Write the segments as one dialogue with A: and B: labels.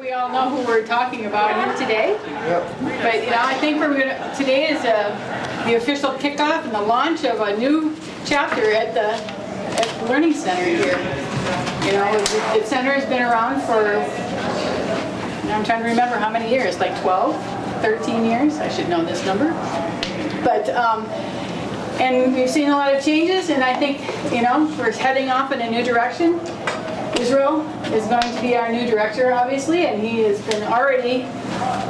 A: we all know who we're talking about here today.
B: Yep.
A: But I think today is the official kickoff and the launch of a new chapter at the Learning Center here. The center has been around for, I'm trying to remember how many years, like 12, 13 years. I should know this number. But and we've seen a lot of changes, and I think we're heading off in a new direction. Israel is going to be our new director, obviously, and he has been already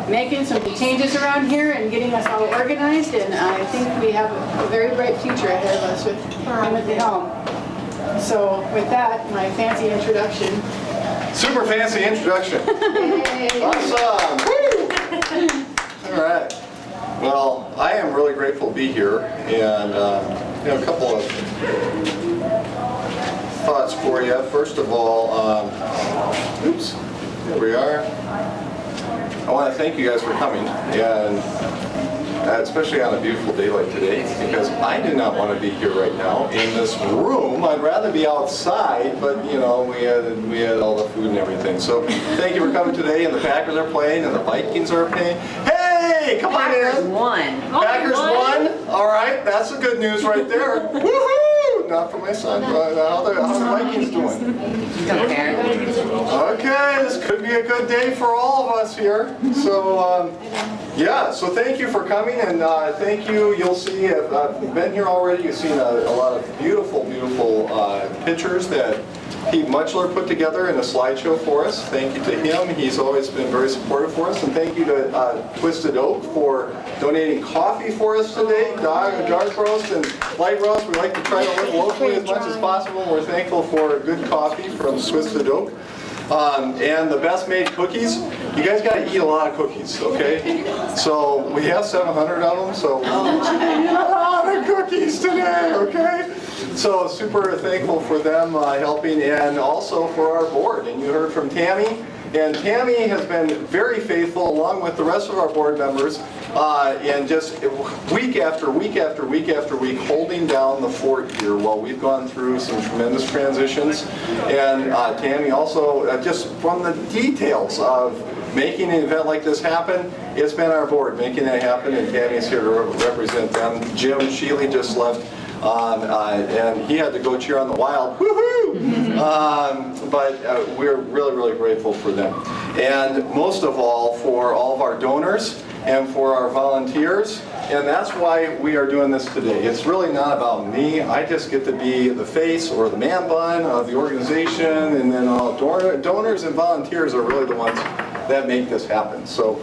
A: making some changes around here and getting us all organized, and I think we have a very bright future ahead of us with him at the helm. So with that, my fancy introduction.
B: Super fancy introduction. Awesome. Woo! All right. Well, I am really grateful to be here, and a couple of thoughts for you. First of all, oops, there we are. I want to thank you guys for coming, and especially on a beautiful day like today, because I do not want to be here right now in this room. I'd rather be outside, but we had all the food and everything. So thank you for coming today, and the Packers are playing, and the Vikings are playing. Hey, come on in.
C: Packers won.
B: Packers won? All right, that's the good news right there. Woohoo! Not for my son, but how the Vikings doing? Okay, this could be a good day for all of us here. So, so thank you for coming, and thank you. You'll see, if you've been here already, you've seen a lot of beautiful, beautiful pictures that Pete Muchler put together in a slideshow for us. Thank you to him. He's always been very supportive for us. And thank you to Twisted Oak for donating coffee for us today. Dark roast and light roast. We like to try to live locally as much as possible. We're thankful for good coffee from Twisted Oak. And the best made cookies. You guys got to eat a lot of cookies, okay? So we have 700 of them, so we're eating a lot of cookies today, okay? So super thankful for them helping, and also for our board. And you heard from Tammy, and Tammy has been very faithful along with the rest of our board members, and just week after week after week after week holding down the fort here while we've gone through some tremendous transitions. And Tammy also, just from the details of making an event like this happen, it's been our board making it happen, and Tammy's here to represent them. Jim Sheely just left, and he had to go cheer on the Wild. Woohoo! But we're really, really grateful for them. And most of all, for all of our donors and for our volunteers. And that's why we are doing this today. It's really not about me. I just get to be the face or the man bun of the organization, and then all donors and volunteers are really the ones that make this happen. So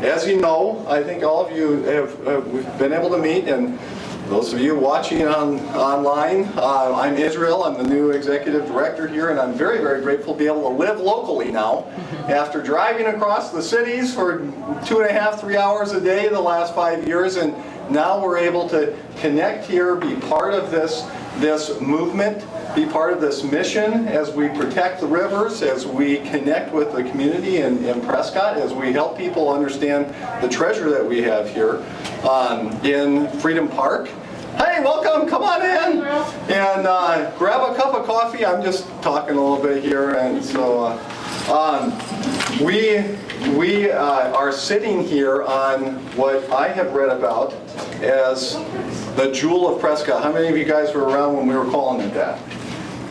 B: as you know, I think all of you have been able to meet, and those of you watching online, I'm Israel. I'm the new executive director here, and I'm very, very grateful to be able to live locally now. After driving across the cities for 2.5, 3 hours a day the last 5 years, and now we're able to connect here, be part of this movement, be part of this mission as we protect the rivers, as we connect with the community in Prescott, as we help people understand the treasure that we have here in Freedom Park. Hey, welcome, come on in and grab a cup of coffee. I'm just talking a little bit here, and so we are sitting here on what I have read about as the Jewel of Prescott. How many of you guys were around when we were calling it that?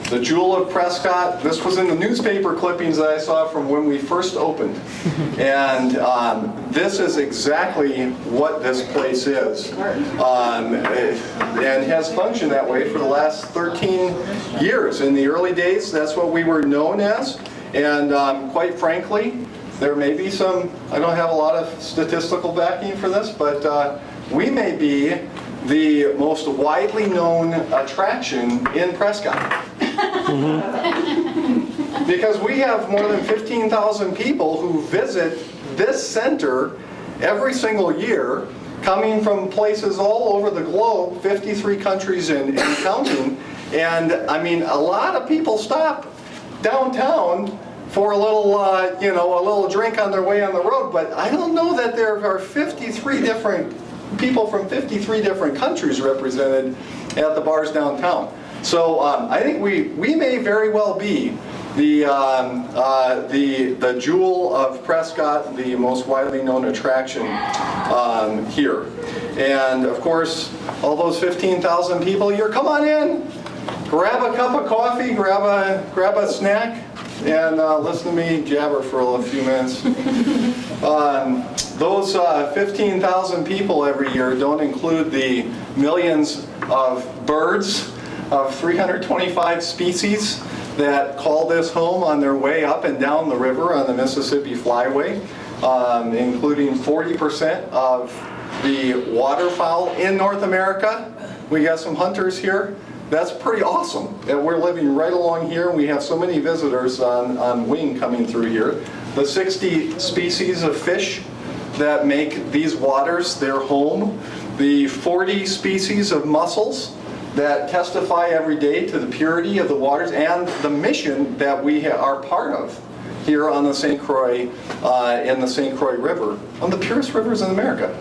B: The Jewel of Prescott. This was in the newspaper clippings that I saw from when we first opened. And this is exactly what this place is. And has functioned that way for the last 13 years. In the early days, that's what we were known as. And quite frankly, there may be some, I don't have a lot of statistical backing for this, but we may be the most widely known attraction in Prescott. Because we have more than 15,000 people who visit this center every single year, coming from places all over the globe, 53 countries and counting. And I mean, a lot of people stop downtown for a little, a little drink on their way on the road, but I don't know that there are 53 different people from 53 different countries represented at the bars downtown. So I think we may very well be the jewel of Prescott, the most widely known attraction here. And of course, all those 15,000 people here, come on in, grab a cup of coffee, grab a snack, and listen to me jabber for a few minutes. Those 15,000 people every year don't include the millions of birds of 325 species that call this home on their way up and down the river on the Mississippi Flyway, including 40% of the waterfowl in North America. We got some hunters here. That's pretty awesome. And we're living right along here, and we have so many visitors on wing coming through here. The 60 species of fish that make these waters their home. The 40 species of mussels that testify every day to the purity of the waters and the mission that we are part of here on the St. Croix, in the St. Croix River, one of the purest rivers in America.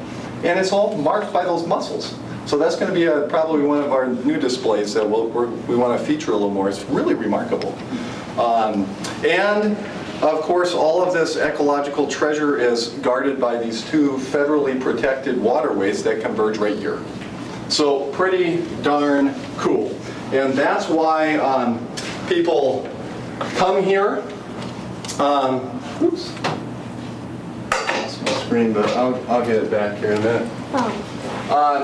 B: And it's all marked by those mussels. So that's going to be probably one of our new displays that we want to feature a little more. It's really remarkable. And of course, all of this ecological treasure is guarded by these two federally protected waterways that converge right here. So pretty darn cool. And that's why people come here. Oops. Lost my screen, but I'll get it back here in a minute.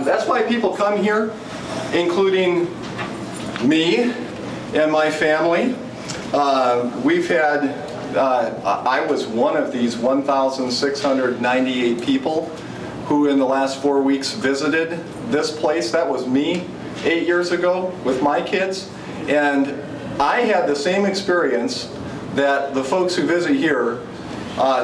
B: That's why people come here, including me and my family. We've had, I was one of these 1,698 people who in the last 4 weeks visited this place. That was me 8 years ago with my kids. And I had the same experience that the folks who visit here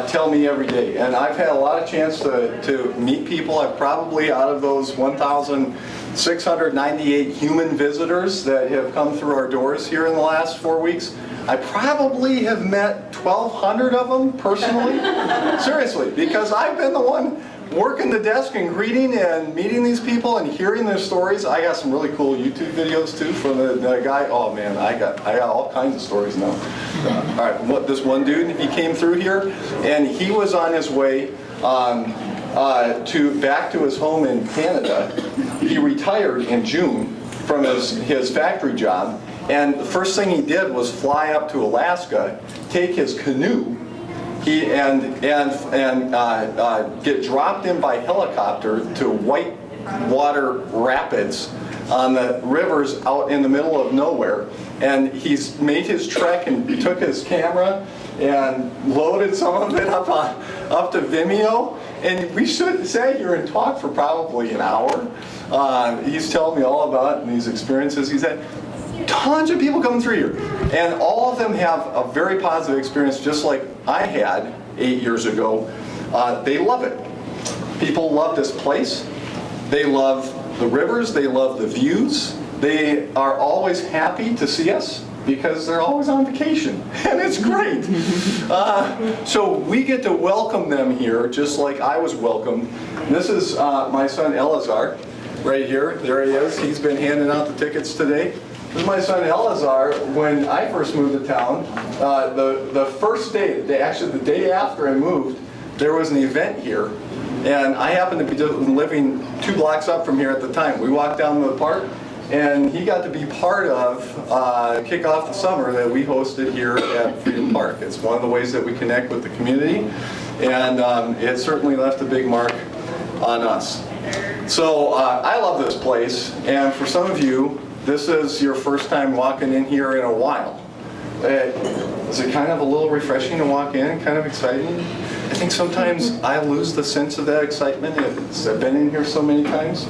B: tell me every day. And I've had a lot of chance to meet people. I've probably, out of those 1,698 human visitors that have come through our doors here in the last 4 weeks, I probably have met 1,200 of them personally. Seriously, because I've been the one working the desk and greeting and meeting these people and hearing their stories. I got some really cool YouTube videos too from the guy. Oh man, I got all kinds of stories now. All right, this one dude, he came through here and he was on his way back to his home in Canada. He retired in June from his factory job, and the first thing he did was fly up to Alaska, take his canoe, and get dropped in by helicopter to whitewater rapids on the rivers out in the middle of nowhere. And he's made his trek and took his camera and loaded some of it up to Vimeo. And we sat here and talked for probably an hour. He's telling me all about these experiences he's had. Tons of people coming through here, and all of them have a very positive experience, just like I had 8 years ago. They love it. People love this place. They love the rivers. They love the views. They are always happy to see us because they're always on vacation, and it's great. So we get to welcome them here just like I was welcomed. This is my son Eleazar right here. There he is. He's been handing out the tickets today. This is my son Eleazar. When I first moved to town, the first day, actually the day after I moved, there was an event here. And I happened to be living 2 blocks up from here at the time. We walked down to the park, and he got to be part of Kick Off the Summer that we hosted here at Freedom Park. It's one of the ways that we connect with the community, and it certainly left a big mark on us. So I love this place, and for some of you, this is your first time walking in here in a while. Is it kind of a little refreshing to walk in, kind of exciting? I think sometimes I lose the sense of that excitement. I've been in here so many times.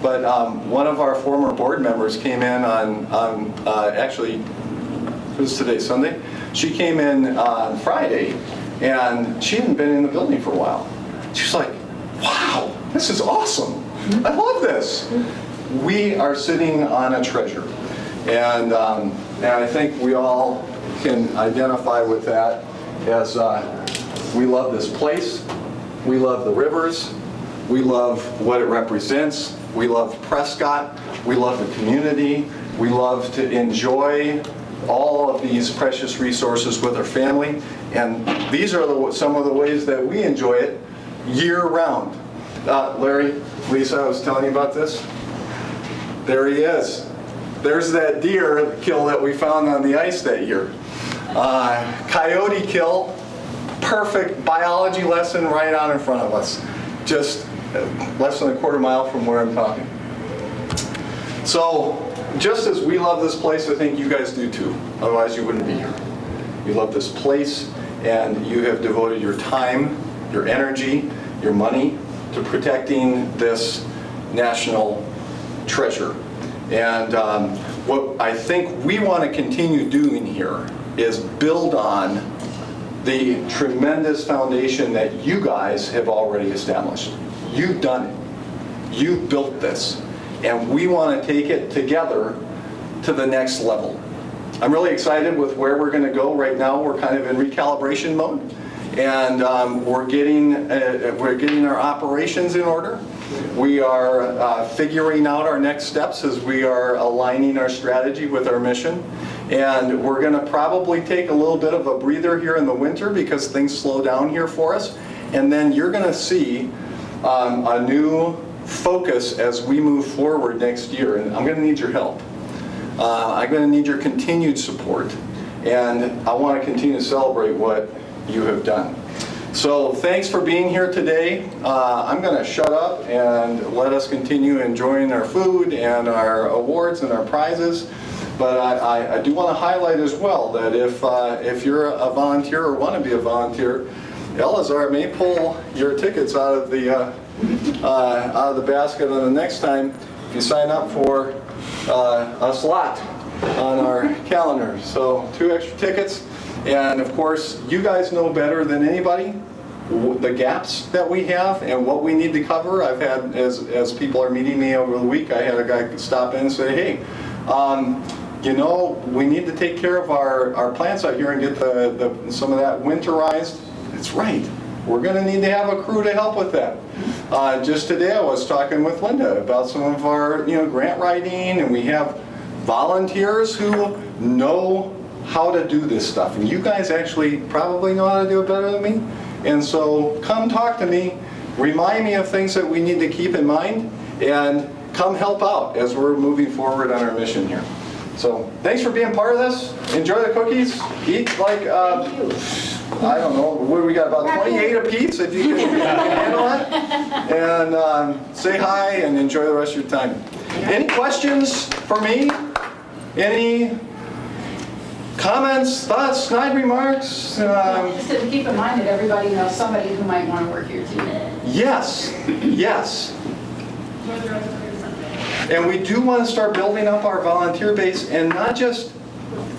B: But one of our former board members came in on actually, it was today, Sunday? She came in on Friday, and she hadn't been in the building for a while. She was like, wow, this is awesome. I love this. We are sitting on a treasure, and I think we all can identify with that as we love this place, we love the rivers, we love what it represents, we love Prescott, we love the community, we love to enjoy all of these precious resources with our family. And these are some of the ways that we enjoy it year-round. Larry, Lisa, I was telling you about this. There he is. There's that deer kill that we found on the ice that year. Coyote kill, perfect biology lesson right out in front of us. Just less than a quarter mile from where I'm talking. So, just as we love this place, I think you guys do too. Otherwise you wouldn't be here. You love this place, and you have devoted your time, your energy, your money to protecting this national treasure. And what I think we want to continue doing here is build on the tremendous foundation that you guys have already established. You've done it. You've built this. And we want to take it together to the next level. I'm really excited with where we're going to go. Right now we're kind of in recalibration mode, and we're getting our operations in order. We are figuring out our next steps as we are aligning our strategy with our mission. And we're going to probably take a little bit of a breather here in the winter because things slow down here for us. And then you're going to see a new focus as we move forward next year. And I'm going to need your help. I'm going to need your continued support. And I want to continue to celebrate what you have done. So thanks for being here today. I'm going to shut up and let us continue enjoying our food and our awards and our prizes. But I do want to highlight as well that if you're a volunteer or want to be a volunteer, Eleazar may pull your tickets out of the basket on the next time if you sign up for a slot on our calendar. So 2 extra tickets. And of course, you guys know better than anybody the gaps that we have and what we need to cover. I've had, as people are meeting me over the week, I had a guy stop in and say, hey, you know, we need to take care of our plants out here and get some of that winterized. It's right. We're going to need to have a crew to help with that. Just today I was talking with Linda about some of our grant writing, and we have volunteers who know how to do this stuff. And you guys actually probably know how to do it better than me. And so come talk to me, remind me of things that we need to keep in mind, and come help out as we're moving forward on our mission here. So thanks for being part of this. Enjoy the cookies. Eat like, I don't know, what do we got, about 28 apiece if you can handle it. And say hi and enjoy the rest of your time. Any questions for me? Any comments, thoughts, snide remarks?
A: Just to keep in mind that everybody knows somebody who might want to work here too.
B: Yes, yes. And we do want to start building up our volunteer base and not just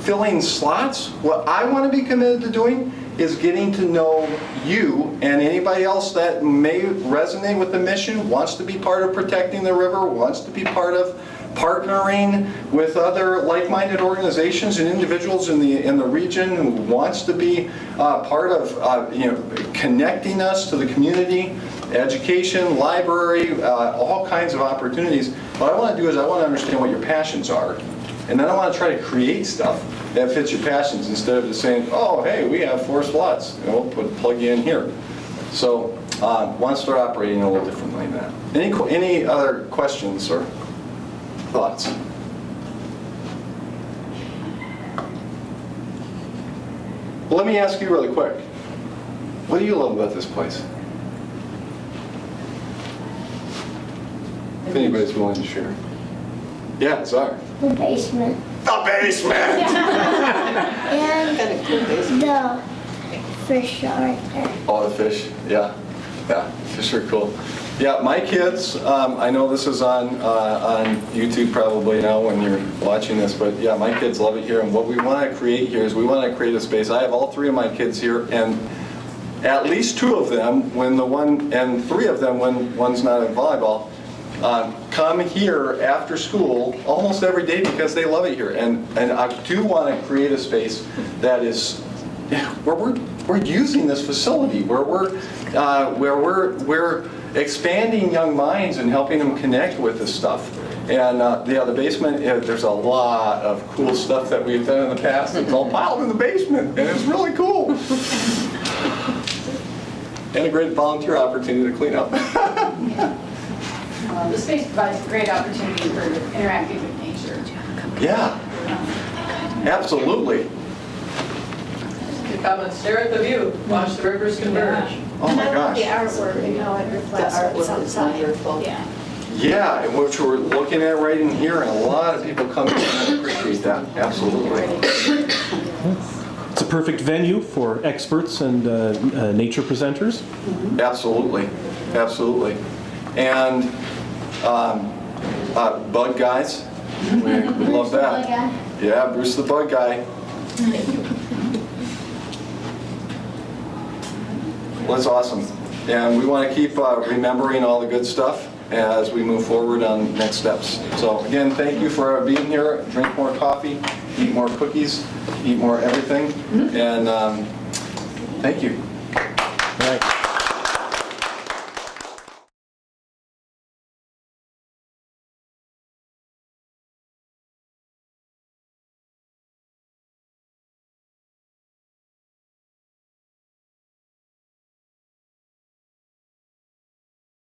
B: filling slots. What I want to be committed to doing is getting to know you and anybody else that may resonate with the mission, wants to be part of protecting the river, wants to be part of partnering with other like-minded organizations and individuals in the region, who wants to be part of connecting us to the community, education, library, all kinds of opportunities. What I want to do is I want to understand what your passions are, and then I want to try to create stuff that fits your passions instead of just saying, oh, hey, we have 4 slots, and we'll plug you in here. So want to start operating a little differently than that. Any other questions or thoughts? Well, let me ask you really quick. What do you love about this place? If anybody's willing to share. Yeah, Czar.
C: The basement.
B: The basement!
C: And the fish are right there.
B: Oh, the fish. Yeah. Yeah, fish are cool. Yeah, my kids, I know this is on YouTube probably now when you're watching this, but yeah, my kids love it here. And what we want to create here is we want to create a space. I have all 3 of my kids here, and at least 2 of them, and 3 of them when one's not in volleyball, come here after school almost every day because they love it here. And I do want to create a space that is where we're using this facility, where we're expanding young minds and helping them connect with this stuff. And yeah, the basement, there's a lot of cool stuff that we've done in the past. It's all piled in the basement, and it's really cool. And a great volunteer opportunity to clean up.
A: The space provides a great opportunity for interacting with nature.
B: Yeah, absolutely.
D: To come and stare at the view, watch the rivers converge.
B: Oh my gosh.
C: The artwork and how it reflects what's outside.
D: Yeah.
B: Yeah, and which we're looking at right in here, and a lot of people come in and appreciate that. Absolutely.
E: It's a perfect venue for experts and nature presenters.
B: Absolutely. Absolutely. And bug guys. We love that. Yeah, Bruce the bug guy. Well, that's awesome. And we want to keep remembering all the good stuff as we move forward on next steps. So again, thank you for being here. Drink more coffee, eat more cookies, eat more everything. And thank you.
E: All right.